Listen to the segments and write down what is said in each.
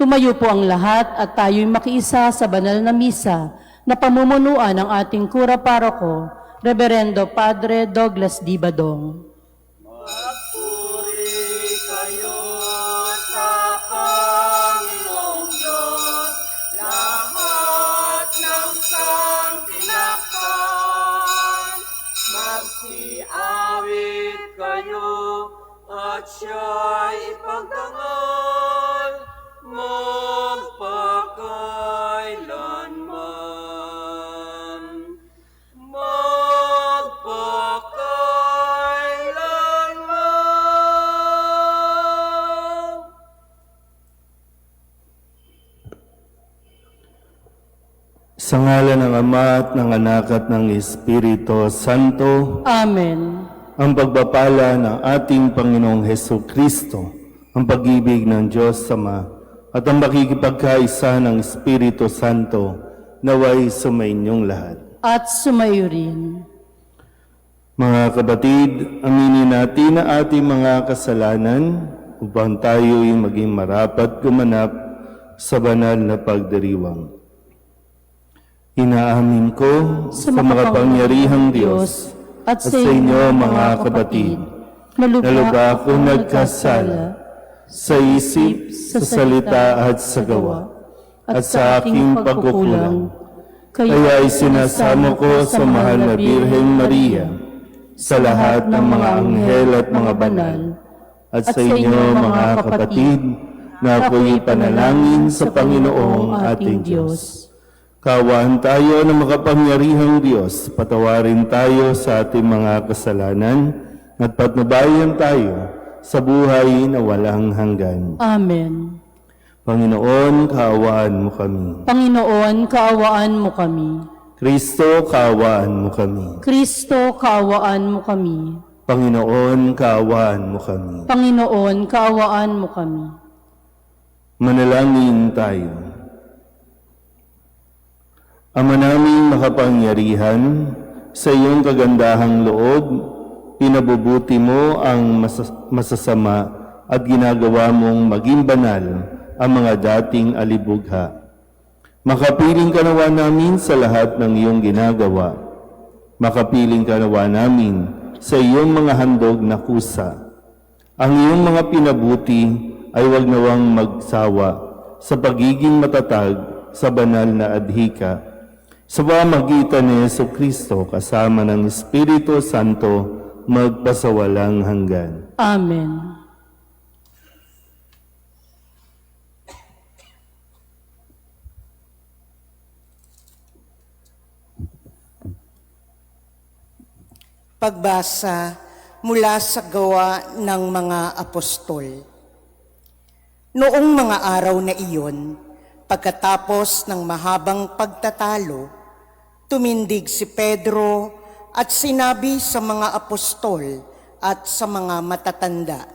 Tumayo po ang lahat at tayo'y makiisa sa banal na misa na pamumunuan ng ating kura paroko, Reverendo Padre Douglas D. Badong. Magpuri kayo sa Panginoong Diyos, lahat ng sangtinakpan. Magsiawit kayo at siya'y ipagdangal magpakailanman. Sa ngalan ng Ama at ng Anak at ng Espiritu Santo. Amen. Ang pagpapala ng ating Panginoong Hesukristo, ang pag-ibig ng Diyos Ama, at ang makikipagkaisa ng Espiritu Santo, naway sumainyong lahat. At sumayo rin. Mga kapatid, aminin natin ang ating mga kasalanan upang tayo'y maging marapat gumanap sa banal na pagdiriwang. Inaamin ko sa makapangyarihang Diyos at sa inyo mga kapatid, na lubha akong nagkasala sa isip, sa salita at sa gawa, at sa aking pagkukulang. Kaya isinasamo ko sa mahal na Birheng Maria, sa lahat ng mga anghel at mga banal, at sa inyo mga kapatid, na ako'y panalangin sa Panginoong ating Diyos. Kaawaan tayo ng makapangyarihang Diyos, patawarin tayo sa ating mga kasalanan, at patnubayan tayo sa buhay na walang hanggan. Amen. Panginoon, kaawaan mo kami. Panginoon, kaawaan mo kami. Kristo, kaawaan mo kami. Kristo, kaawaan mo kami. Panginoon, kaawaan mo kami. Panginoon, kaawaan mo kami. Manalangin tayo. Ama naming makapangyarihan, sa iyong kagandahang loob, pinabubuti mo ang masasama at ginagawa mong maging banal ang mga dating alibugha. Makapiling ka nawa namin sa lahat ng iyong ginagawa. Makapiling ka nawa namin sa iyong mga handog na kusa. Ang iyong mga pinabuti ay wag nawang magsawa sa pagiging matatag sa banal na adhika. Sa pamamagitan ni Jesucristo kasama ng Espiritu Santo, magpasawalang hanggan. Amen. Pagbasa mula sa Gawa ng mga Apostol. Noong mga araw na iyon, pagkatapos ng mahabang pagtatalo, tumindig si Pedro at sinabi sa mga apostol at sa mga matatanda,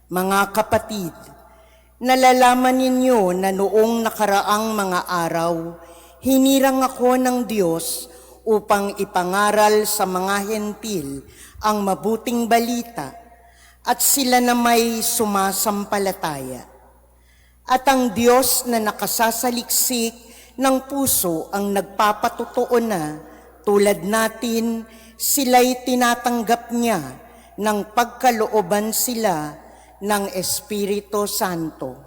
"Mga kapatid, nalalaman ninyo na noong nakaraang mga araw, hinirang ako ng Diyos upang ipangaral sa mga hentil ang mabuting balita at sila na may sumasampalataya. At ang Diyos na nakasasaliksik ng puso ang nagpapatotoo na tulad natin, sila'y tinatanggap niya ng pagkalooban sila ng Espiritu Santo.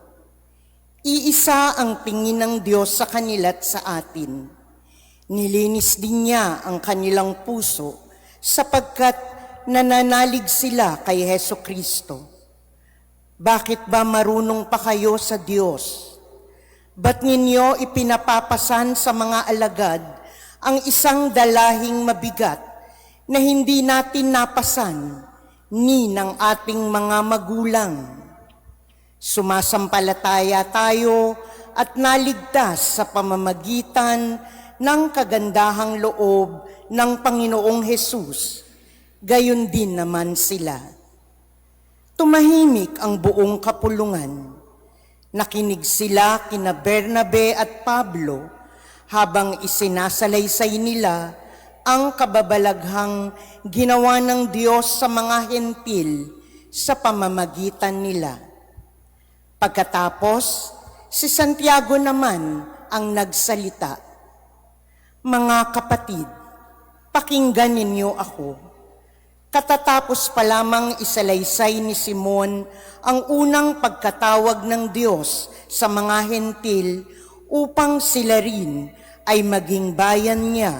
Iisa ang tingin ng Diyos sa kanila't sa atin. Nilinis din niya ang kanilang puso sapagkat nananalig sila kay Hesukristo. Bakit ba marunong pa kayo sa Diyos? Ba't ninyo ipinapapasan sa mga alagad ang isang dalahing mabigat na hindi natin napasan ni ng ating mga magulang? Sumasampalataya tayo at naligtas sa pamamagitan ng kagandahang loob ng Panginoong Hesus. Gayon din naman sila. Tumahimik ang buong kapulungan. Nakinig sila kina Bernabe at Pablo habang isinasalaysay nila ang kababalaghang ginawa ng Diyos sa mga hentil sa pamamagitan nila. Pagkatapos, Si Santiago naman ang nagsalita, "Mga kapatid, pakinggan ninyo ako. Katatapos pa lamang isalaysay ni Simon ang unang pagkatawag ng Diyos sa mga hentil upang sila rin ay maging bayan niya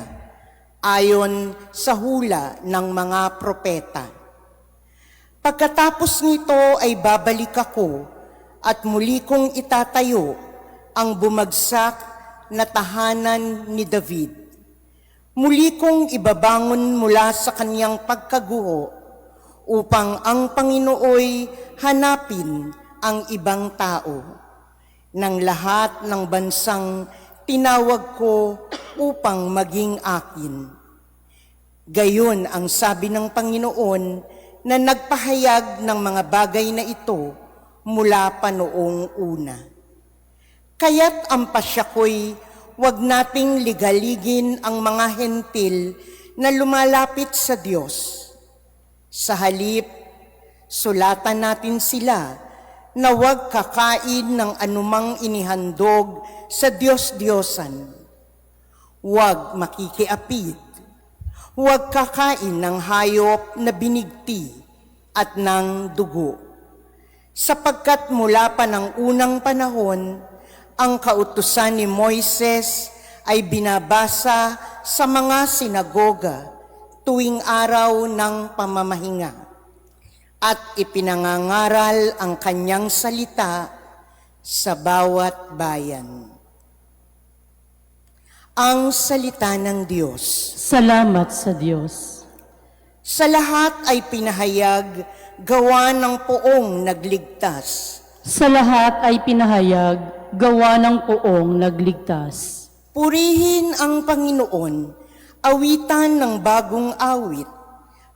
ayon sa hula ng mga propeta. Pagkatapos nito ay babalik ako at muli kong itatayo ang bumagsak na tahanan ni David. Muli kong ibabangon mula sa kanyang pagkaguho upang ang Panginooy hanapin ang ibang tao ng lahat ng bansang tinawag ko upang maging akin. Gayon ang sabi ng Panginoon na nagpahayag ng mga bagay na ito mula pa noong una. Kaya't ang pasya ko'y huwag nating ligaligin ang mga hentil na lumalapit sa Diyos. Sa halip, sulatan natin sila na huwag kakain ng anumang inihandog sa Diyos-Diyosan. Huwag makikiapid. Huwag kakain ng hayop na binigti at ng dugo. Sapagkat mula pa ng unang panahon, ang kautusan ni Moises ay binabasa sa mga sinagoga tuwing araw ng pamamahinga at ipinangangaral ang kanyang salita sa bawat bayan. Ang salita ng Diyos. Salamat sa Diyos. Sa lahat ay pinahayag gawa ng poong nagligtas. Sa lahat ay pinahayag gawa ng poong nagligtas. Purihin ang Panginoon, awitan ng bagong awit.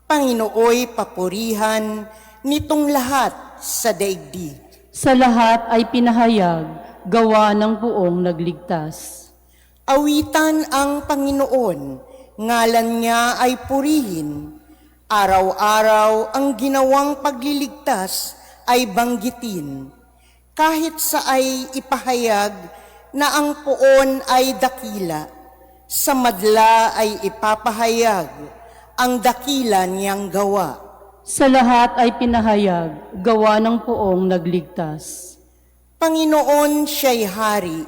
Panginooy papurihan nitong lahat sa daigdig. Sa lahat ay pinahayag gawa ng poong nagligtas. Awitan ang Panginoon, ngalan niya ay purihin. Araw-araw ang ginawang pagliligtas ay banggitin. Kahit sa ay ipahayag na ang poon ay dakila, sa madla ay ipapahayag ang dakila niyang gawa. Sa lahat ay pinahayag gawa ng poong nagligtas. Panginoon siya'y hari,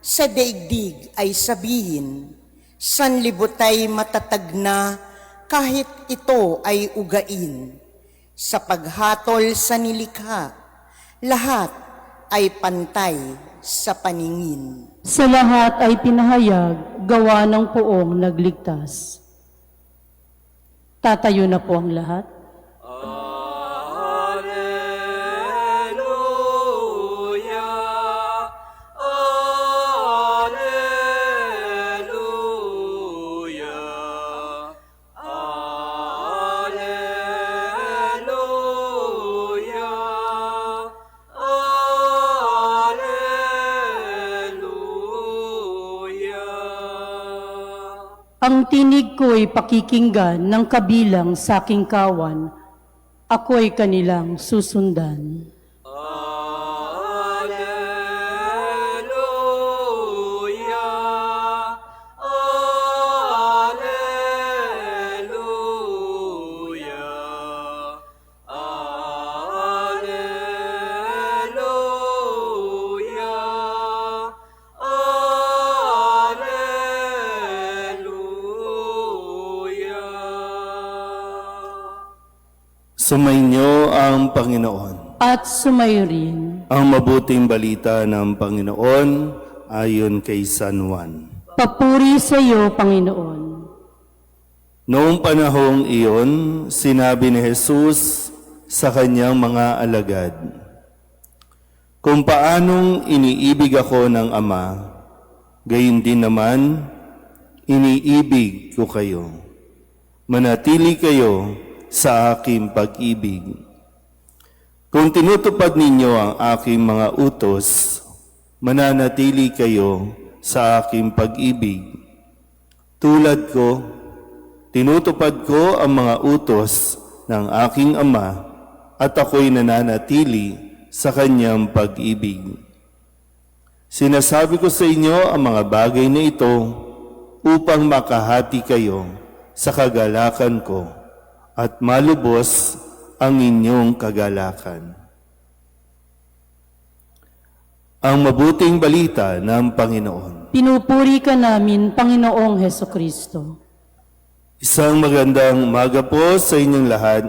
sa daigdig ay sabihin, sanlibutay matatag na kahit ito ay ugain. Sa paghatol sa nilikha, lahat ay pantay sa paningin. Sa lahat ay pinahayag gawa ng poong nagligtas. Tatayo na po ang lahat. Alleluia, Alleluia, Alleluia, Alleluia. Ang tinig ko'y pakikinggan ng kabilang sa aking kawan. Ako'y kanilang susundan. Alleluia, Alleluia, Alleluia, Alleluia. Sumainyo ang Panginoon. At sumayo rin. Ang mabuting balita ng Panginoon ayon kay San Juan. Papuri sa iyo, Panginoon. Noong panahong iyon, sinabi ni Jesus sa kanyang mga alagad, "Kung paanong iniibig ako ng Ama, gayon din naman, iniibig ko kayo. Manatili kayo sa aking pag-ibig. Kung tinutupad ninyo ang aking mga utos, mananatili kayo sa aking pag-ibig. Tulad ko, tinutupad ko ang mga utos ng aking Ama at ako'y nananatili sa kanyang pag-ibig. Sinasabi ko sa inyo ang mga bagay na ito upang makahati kayo sa kagalakan ko at malubos ang inyong kagalakan. Ang mabuting balita ng Panginoon. Pinupuri ka namin, Panginoong Heso Kristo. Isang magandang umaga po sa inyong lahat.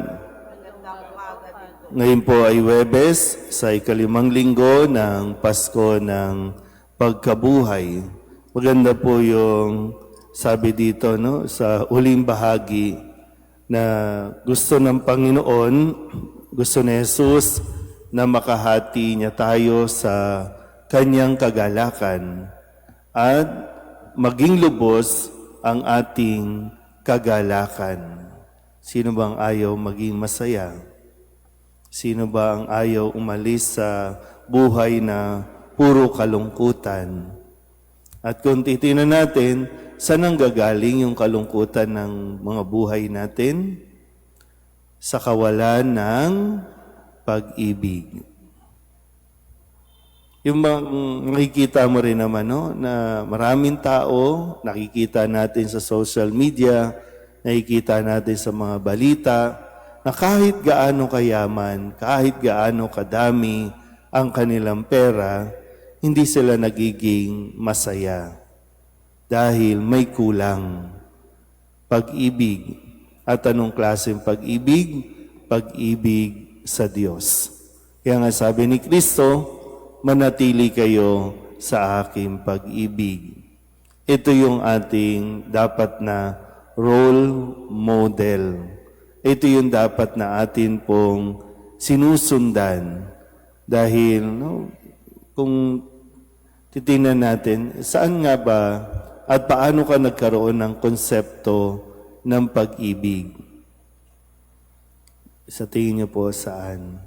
Ngayon po ay Huwebes, sa ikalimang linggo ng Pasko ng Pagkabuhay. Maganda po yung sabi dito, no, sa uling bahagi na gusto ng Panginoon, gusto ni Jesus na makahati niya tayo sa kanyang kagalakan at maging lubos ang ating kagalakan. Sino bang ayaw maging masaya? Sino ba ang ayaw umalis sa buhay na puro kalungkutan? At kung titingnan natin, saan ang gagaling yung kalungkutan ng mga buhay natin? Sa kawalan ng pag-ibig. Yung nakikita mo rin naman, no, na maraming tao, nakikita natin sa social media, nakikita natin sa mga balita, na kahit gaano kayaman, kahit gaano kadami ang kanilang pera, hindi sila nagiging masaya. Dahil may kulang. Pag-ibig. At anong klaseng pag-ibig? Pag-ibig sa Diyos. Kaya nga sabi ni Kristo, manatili kayo sa aking pag-ibig. Ito yung ating dapat na role model. Ito yung dapat na atin pong sinusundan. Dahil, no, kung titingnan natin, saan nga ba at paano ka nagkaroon ng konsepto ng pag-ibig? Sa tingin niyo po saan?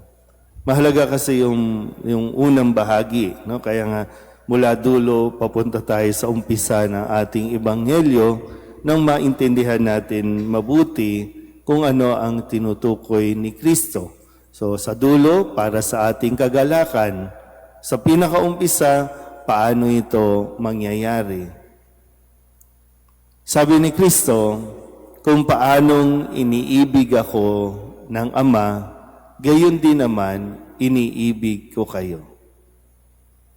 Mahalaga kasi yung unang bahagi, no? Kaya nga mula dulo papunta tayo sa umpisa ng ating ebanghelyo nang maintindihan natin mabuti kung ano ang tinutukoy ni Kristo. So sa dulo, para sa ating kagalakan. Sa pinakaumpisa, paano ito mangyayari? Sabi ni Kristo, kung paanong iniibig ako ng Ama, gayon din naman iniibig ko kayo.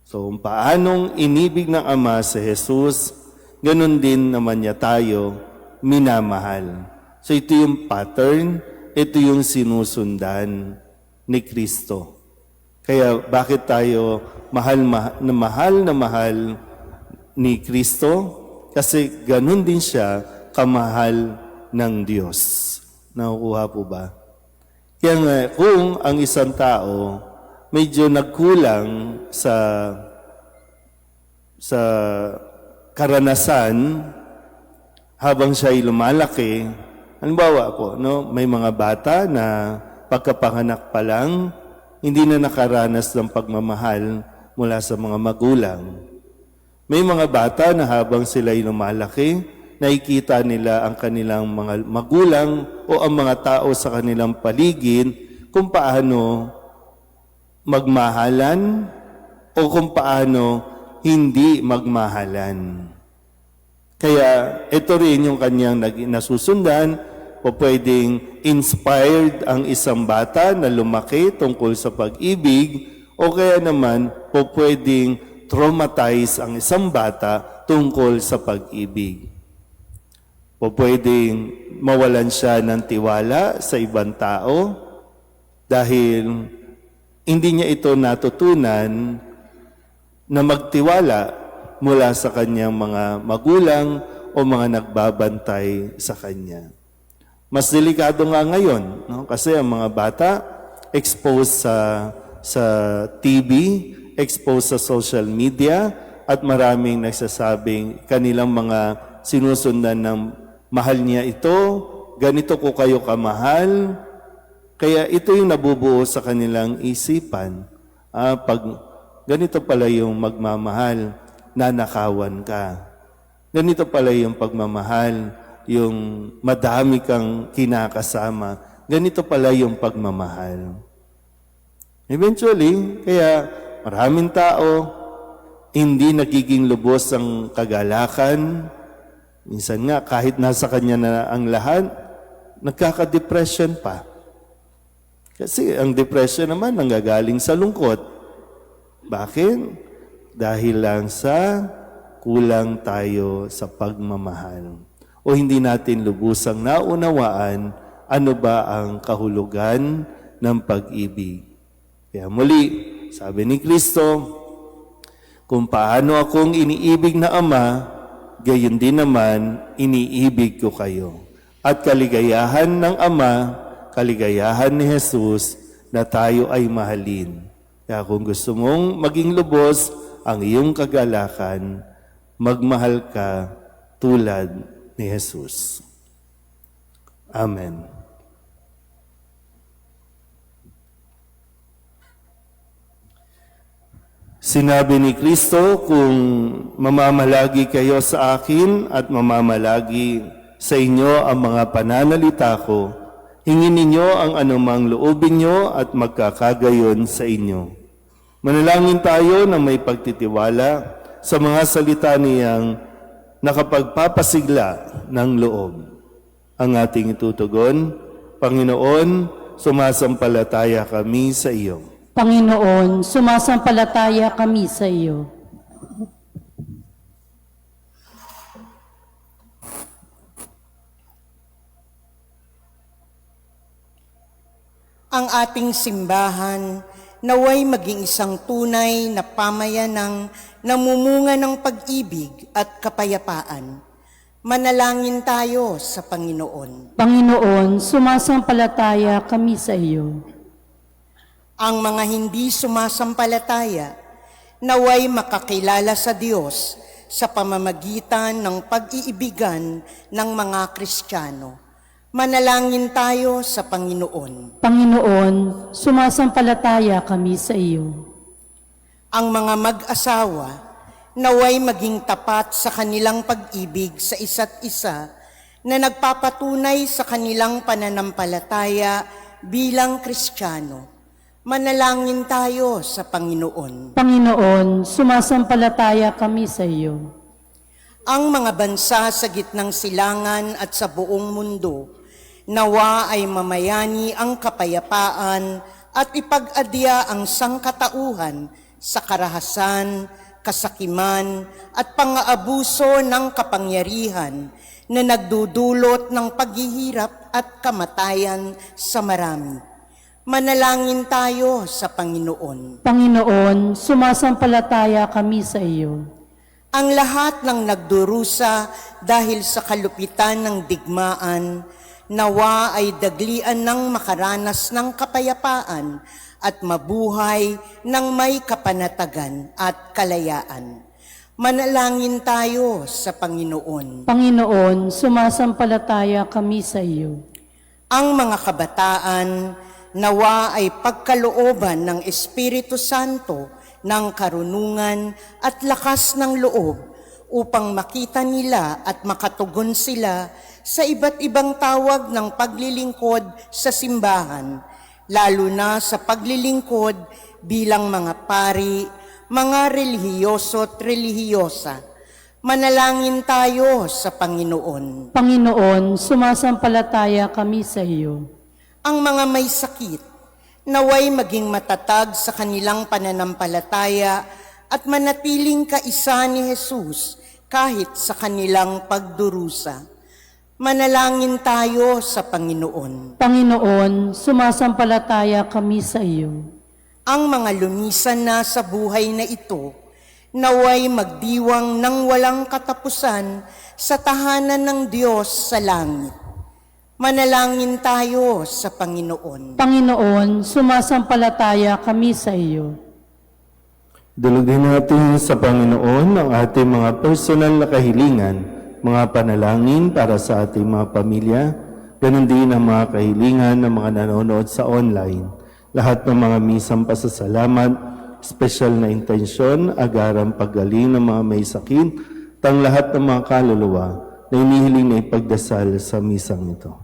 So kung paanong inibig ng Ama si Jesus, ganun din naman niya tayo minamahal. So ito yung pattern, ito yung sinusundan ni Kristo. Kaya bakit tayo mahal na mahal ni Kristo? Kasi ganun din siya kamahal ng Diyos. Nakukuha po ba? Kaya nga, kung ang isang tao medyo nagkulang sa karanasan habang siya ay lumalaki, halimbawa po, no, may mga bata na pagkapanganak pa lang, hindi na nakaranas ng pagmamahal mula sa mga magulang. May mga bata na habang sila'y lumalaki, nakikita nila ang kanilang mga magulang o ang mga tao sa kanilang paligid kung paano magmahalan o kung paano hindi magmahalan. Kaya ito rin yung kanyang nasusundan o pwedeng inspired ang isang bata na lumaki tungkol sa pag-ibig o kaya naman po pwedeng traumatize ang isang bata tungkol sa pag-ibig. O pwedeng mawalan siya ng tiwala sa ibang tao dahil hindi niya ito natutunan na magtiwala mula sa kanyang mga magulang o mga nagbabantay sa kanya. Mas delikado nga ngayon, no? Kasi ang mga bata exposed sa TV, exposed sa social media, at maraming nagsasabing kanilang mga sinusundan ng mahal niya ito, ganito ko kayo kamahal. Kaya ito yung nabubuo sa kanilang isipan. Pag ganito pala yung magmamahal, nanakawan ka. Ganito pala yung pagmamahal, yung madami kang kinakasama. Ganito pala yung pagmamahal. Eventually, kaya maraming tao hindi nagiging lubos ang kagalakan. Minsan nga, kahit nasa kanya na ang lahat, nagkaka-depression pa. Kasi ang depression naman nanggagaling sa lungkot. Bakit? Dahil lang sa kulang tayo sa pagmamahal. O hindi natin lubusang naunawaan ano ba ang kahulugan ng pag-ibig. Kaya muli, sabi ni Kristo, kung paano akong iniibig na Ama, gayon din naman iniibig ko kayo. At kaligayahan ng Ama, kaligayahan ni Jesus na tayo ay mahalin. Kaya kung gusto mong maging lubos ang iyong kagalakan, magmahal ka tulad ni Jesus. Amen. Sinabi ni Kristo, kung mamamalagi kayo sa akin at mamamalagi sa inyo ang mga pananalita ko, hingin ninyo ang anumang loobin nyo at magkakagayon sa inyo. Manalangin tayo na may pagtitiwala sa mga salita niyang nakapagpapasigla ng loob. Ang ating itutugon, Panginoon, sumasampalataya kami sa iyo. Panginoon, sumasampalataya kami sa iyo. Ang ating simbahan naway maging isang tunay na pamayanang namumunga ng pag-ibig at kapayapaan. Manalangin tayo sa Panginoon. Panginoon, sumasampalataya kami sa iyo. Ang mga hindi sumasampalataya, naway makakilala sa Diyos sa pamamagitan ng pag-iibigan ng mga Kristiyano. Manalangin tayo sa Panginoon. Panginoon, sumasampalataya kami sa iyo. Ang mga mag-asawa, naway maging tapat sa kanilang pag-ibig sa isa't isa na nagpapatunay sa kanilang pananampalataya bilang Kristiyano. Manalangin tayo sa Panginoon. Panginoon, sumasampalataya kami sa iyo. Ang mga bansa sa gitnang silangan at sa buong mundo, nawa ay mamayani ang kapayapaan at ipag-adya ang sangkatauhan sa karahasan, kasakiman at pang-aabuso ng kapangyarihan na nagdudulot ng paghihirap at kamatayan sa marami. Manalangin tayo sa Panginoon. Panginoon, sumasampalataya kami sa iyo. Ang lahat ng nagdurusa dahil sa kalupitan ng digmaan, nawa ay daglian ng makaranas ng kapayapaan at mabuhay ng may kapanatagan at kalayaan. Manalangin tayo sa Panginoon. Panginoon, sumasampalataya kami sa iyo. Ang mga kabataan, nawa ay pagkalooban ng Espiritu Santo ng karunungan at lakas ng loob upang makita nila at makatugon sila sa iba't ibang tawag ng paglilingkod sa simbahan, lalo na sa paglilingkod bilang mga pari, mga relihiyoso at relihiyosa. Manalangin tayo sa Panginoon. Panginoon, sumasampalataya kami sa iyo. Ang mga may sakit, naway maging matatag sa kanilang pananampalataya at manatiling kaisa ni Jesus kahit sa kanilang pagdurusa. Manalangin tayo sa Panginoon. Panginoon, sumasampalataya kami sa iyo. Ang mga lumisan na sa buhay na ito, naway magdiwang ng walang katapusan sa tahanan ng Diyos sa langit. Manalangin tayo sa Panginoon. Panginoon, sumasampalataya kami sa iyo. Dalugin natin sa Panginoon ang ating mga personal na kahilingan, mga panalangin para sa ating mga pamilya, ganun din ang mga kahilingan ng mga nanonood sa online. Lahat ng mga misang pasasalamat, special na intensyon, agarang paggaling ng mga may sakit, tang lahat ng mga kaluluwa na inihiling na ipagdasal sa misang ito.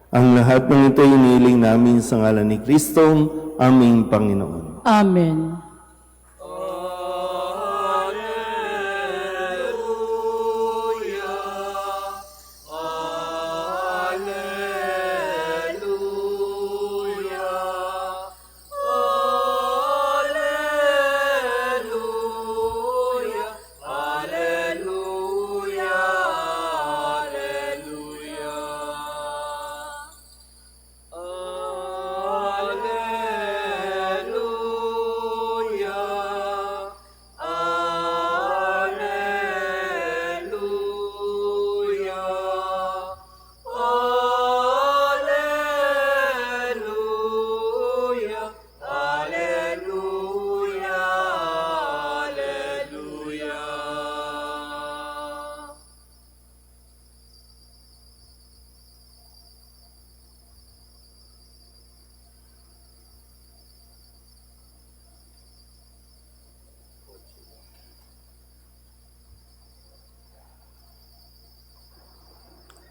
Ang lahat ng ito iniling namin sa ngalan ni Kristong aming Panginoon. Amen.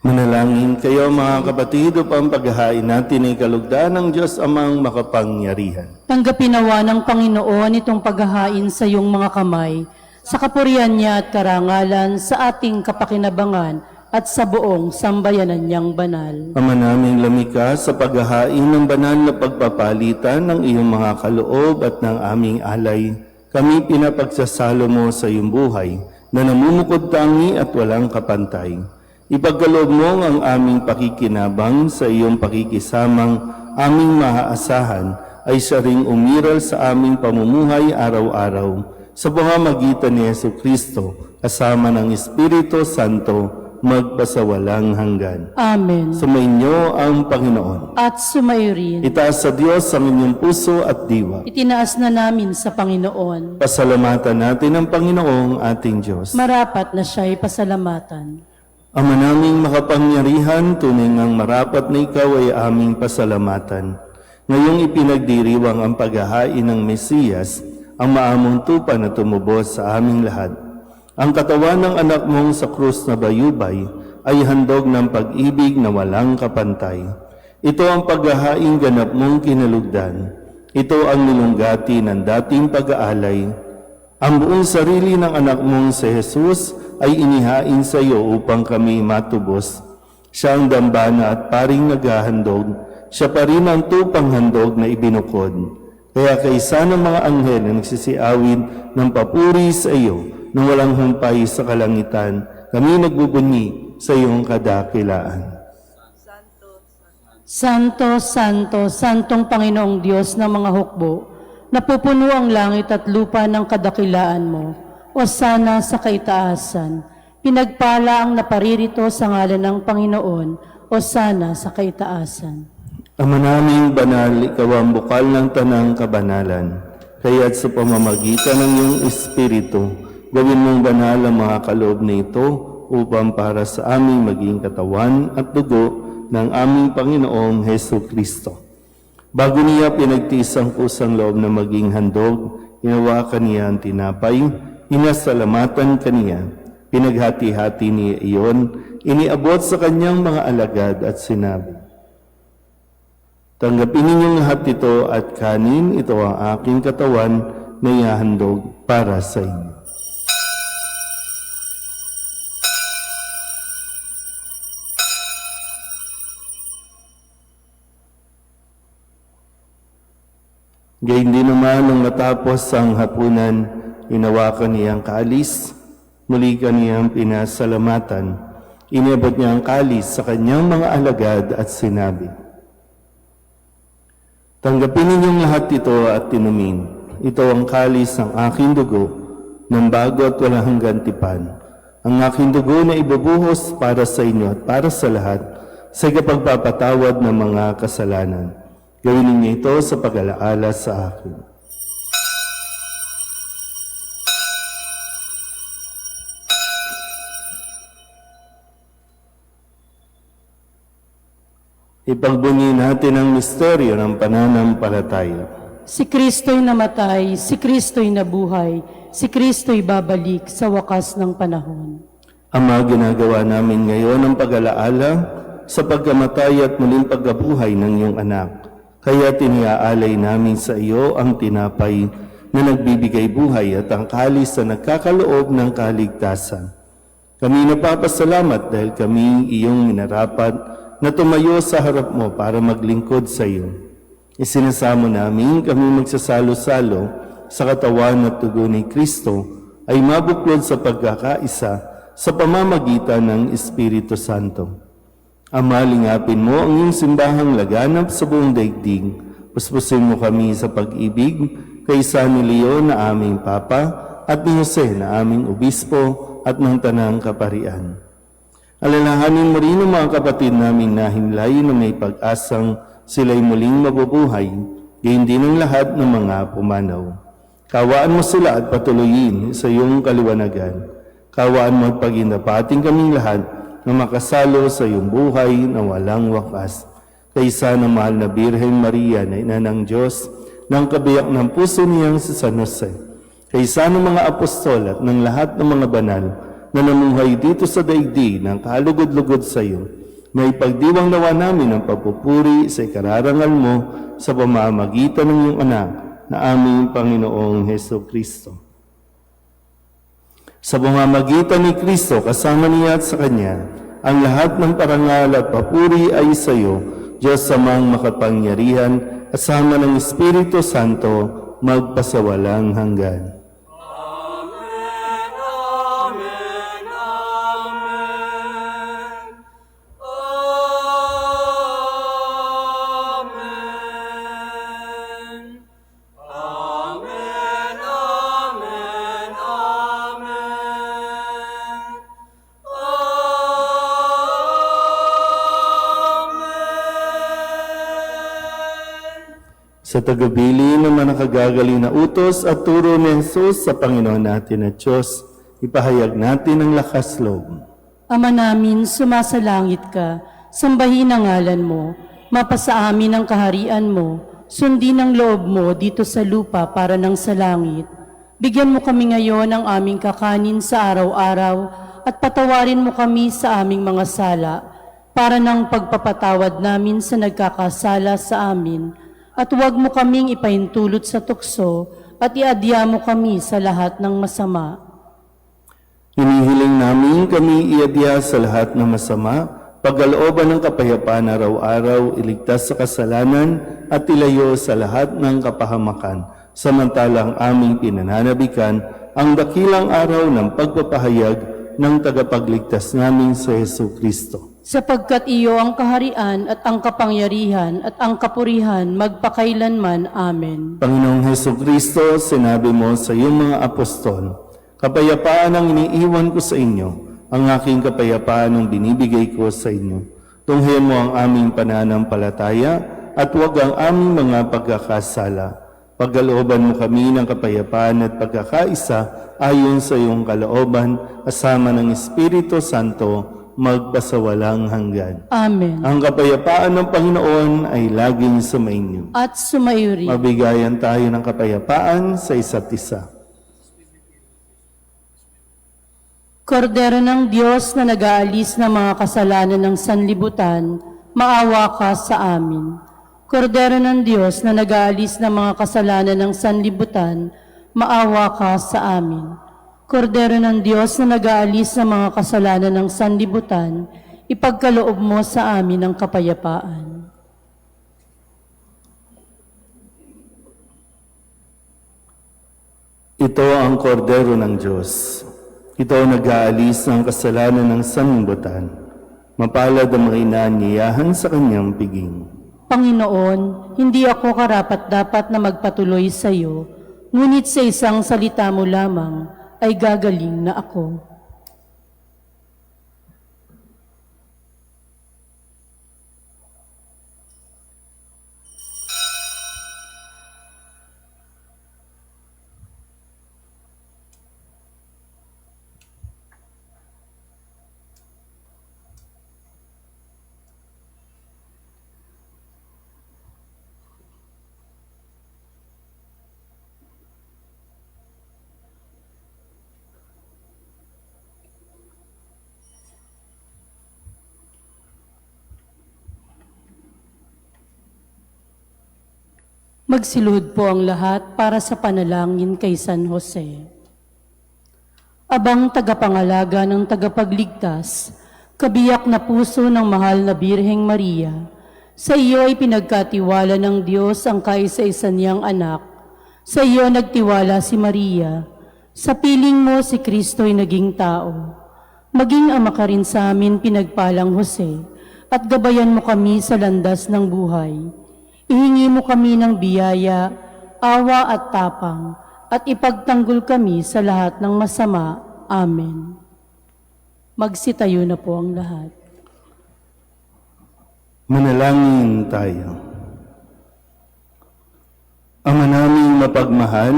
Manalangin kayo mga kapatid upang paghahain natin ay kalugdan ng Diyos amang makapangyarihan. Tanggapin nawa ng Panginoon itong paghahain sa iyong mga kamay, sa kapurihan niya at karangalan, sa ating kapakinabangan at sa buong sambayanan niyang banal. Ama naming lamika sa paghahain ng banal na pagpapalitan ng iyong mga kaloob at ng aming alay, kami pinapagsasalo mo sa iyong buhay na namumukod tangi at walang kapantay. Ipagkaloob mo ang aming pakikinabang sa iyong pakikisamang aming maaasahan ay siya ring umiral sa aming pamumuhay araw-araw sa pamamagitan ni Jesucristo kasama ng Espiritu Santo magpasawalang hanggan. Amen. Sumainyo ang Panginoon. At sumayo rin. Itaas sa Diyos ang inyong puso at diwa. Itinaas na namin sa Panginoon. Pasalamatan natin ang Panginoong ating Diyos. Marapat na siya'y pasalamatan. Ama naming makapangyarihan, tunay ngang marapat na ikaw ay aming pasalamatan. Ngayong ipinagdiriwang ang paghahain ng Mesiyas, ang maamong tupa na tumubos sa aming lahat. Ang katawan ng anak mong sa krus na bayubay ay handog ng pag-ibig na walang kapantay. Ito ang paghahain ganap mong kinalugdan. Ito ang nilunggati ng dating pag-aalay. Ang buong sarili ng anak mong si Jesus ay inihain sa iyo upang kami matubos. Siya ang dambana at paring naghahandog. Siya pa rin ang tupang handog na ibinukod. Kaya kaysa ng mga anghel na nagsisiawid ng papuri sa iyo nang walang humpay sa kalangitan, kami nagbubunyi sa iyong kadakilaan. Santo, Santo, Santong Panginoong Diyos ng mga hukbo, napupuno ang langit at lupa ng kadakilaan mo. O sana sa kaitaasan, pinagpala ang naparirito sa ngalan ng Panginoon, o sana sa kaitaasan. Ama naming banal, ikaw ang bukal ng tanang kabanalan. Kaya't sa pamamagitan ng iyong Espiritu, gawin mong banal ang mga kaloob na ito upang para sa aming maging katawan at dugo ng aming Panginoong Hesu Kristo. Bago niya pinagtiis ang pusang loob na maging handog, hinawakan niya ang tinapay, inasalamatan kaniya, pinaghati-hati niya iyon, iniabot sa kanyang mga alagad at sinabi, tanggapin ninyong lahat ito at kanin, ito ang aking katawan na ihahandog para sa inyo. Gayun din naman nung natapos ang hapunan, inawakan niya ang kalis, muli kaniyang pinasalamatan, inabot niya ang kalis sa kanyang mga alagad at sinabi, tanggapin ninyong lahat ito at tinumin. Ito ang kalis ng aking dugo, ng bago at walang hanggang tipan. Ang aking dugo na ibubuhos para sa inyo at para sa lahat, sa kapagpapatawad ng mga kasalanan. Gawin ninyo ito sa pag-alaala sa akin. Ipagbunyi natin ang misteryo ng pananampalataya. Si Kristo'y namatay, si Kristo'y nabuhay, si Kristo'y babalik sa wakas ng panahon. Ama, ginagawa namin ngayon ang pag-alaala sa pagkamatay at muling pagkabuhay ng iyong anak. Kaya tiniaalay namin sa iyo ang tinapay na nagbibigay buhay at ang kalis na nagkakaloob ng kaligtasan. Kami napapasalamat dahil kami iyong minarapat na tumayo sa harap mo para maglingkod sa iyo. Isinasamo namin kami magsasalo-salo sa katawan at dugo ni Kristo ay mabuklod sa pagkakaisa sa pamamagitan ng Espiritu Santo. Ama, lingapin mo ang iyong simbahang laganap sa buong daigdig. Puspusin mo kami sa pag-ibig kay San Leon na aming Papa at ni Jose na aming Obispo at ng Tanang Kaparian. Alalahanin mo rin ang mga kapatid naming nahimlay na may pag-asang sila'y muling mabubuhay, gayon din ang lahat ng mga pumanaw. Kawaan mo sila at patuloyin sa iyong kaliwanagan. Kawaan mo at pag-inapating kaming lahat na makasalo sa iyong buhay na walang wakas. Kaysa ng mahal na Birhen Maria na ina ng Diyos, ng kabiyak ng puso niyang si San Jose. Kaysa ng mga apostol at ng lahat ng mga banal na namuhay dito sa daigdig ng kalugod-lugod sa iyo, may pagdiwang nawa namin ang papupuri sa ikararangal mo sa pamamagitan ng iyong anak na aming Panginoong Heso Kristo. Sa pamamagitan ni Kristo, kasama niya at sa Kanya, ang lahat ng parangal at papuri ay sa iyo, Diyos Amang makapangyarihan, at sama ng Espiritu Santo, magpasawalang hanggan. Amen, amen, amen. Amen. Amen, amen, amen. Amen. Sa tagabili ng mga nakagagaling na utos at turo ni Jesus sa Panginoon natin at Diyos, ipahayag natin ang lakas loob. Ama namin, sumasalangit ka, sambahin ang ngalan mo, mapasa amin ang kaharian mo, sundin ang loob mo dito sa lupa para nang sa langit. Bigyan mo kami ngayon ng aming kakanin sa araw-araw at patawarin mo kami sa aming mga sala para nang pagpapatawad namin sa nagkakasala sa amin. At huwag mo kaming ipahintulot sa tukso at iadya mo kami sa lahat ng masama. Hinihiling namin kami iadya sa lahat ng masama, pagkalooban ng kapayapaan araw-araw, iligtas sa kasalanan at ilayo sa lahat ng kapahamakan, samantalang aming pinananabikan ang dakilang araw ng pagpapahayag ng tagapagligtas namin sa Heso Kristo. Sapagkat iyo ang kaharian at ang kapangyarihan at ang kapurihan magpakailanman. Amen. Panginoong Heso Kristo, sinabi mo sa iyong mga apostol, kapayapaan ang iniiwan ko sa inyo, ang aking kapayapaan ang binibigay ko sa inyo. Tunghayan mo ang aming pananampalataya at huwag ang aming mga pagkakasala. Pagkalooban mo kami ng kapayapaan at pagkakaisa ayon sa iyong kalooban, kasama ng Espiritu Santo, magpasawalang hanggan. Amen. Ang kapayapaan ng Panginoon ay laging sumainyo. At sumayo rin. Mabigayan tayo ng kapayapaan sa isa't isa. Kordero ng Diyos na nag-aalis ng mga kasalanan ng sanlibutan, maawa ka sa amin. Kordero ng Diyos na nag-aalis ng mga kasalanan ng sanlibutan, maawa ka sa amin. Kordero ng Diyos na nag-aalis ng mga kasalanan ng sanlibutan, ipagkaloob mo sa amin ang kapayapaan. Ito ang kordero ng Diyos. Ito ang nag-aalis ng kasalanan ng sanlibutan. Mapalad ang mga inaanyayahan sa kanyang piging. Panginoon, hindi ako karapat-dapat na magpatuloy sa iyo, ngunit sa isang salita mo lamang ay gagaling na ako. Magsilud po ang lahat para sa panalangin kay San Jose. Abang tagapangalaga ng tagapagligtas, kabiyak na puso ng mahal na Birheng Maria, sa iyo ay pinagkatiwala ng Diyos ang kaisa-isa niyang anak. Sa iyo nagtiwala si Maria. Sa piling mo si Kristo'y naging tao. Maging ama ka rin sa amin, pinagpalang Jose, at gabayan mo kami sa landas ng buhay. Ihingi mo kami ng biyaya, awa at tapang, at ipagtanggol kami sa lahat ng masama. Amen. Magsitayo na po ang lahat. Manalangin tayo. Ama naming mapagmahal,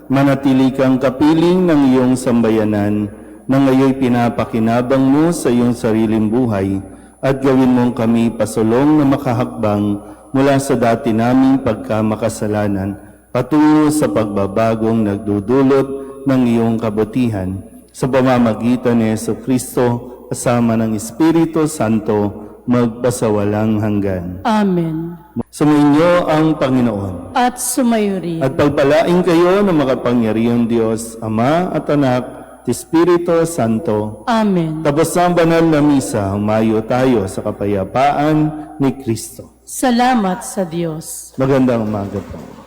manatili kang kapiling ng iyong sambayanan na ngayon pinapakinabang mo sa iyong sariling buhay at gawin mong kami pasulong na makahakbang mula sa dati naming pagkamakasalanan patungo sa pagbabagong nagdudulot ng iyong kabutihan sa pamamagitan ni Jesucristo kasama ng Espiritu Santo magpasawalang hanggan. Amen. Sumainyo ang Panginoon. At sumayo rin. At pagpalain kayo ng makapangyarihang Diyos, Ama at Anak, at Espiritu Santo. Amen. Tapos ang banal na misa, humayo tayo sa kapayapaan ni Kristo. Salamat sa Diyos. Magandang umaga po.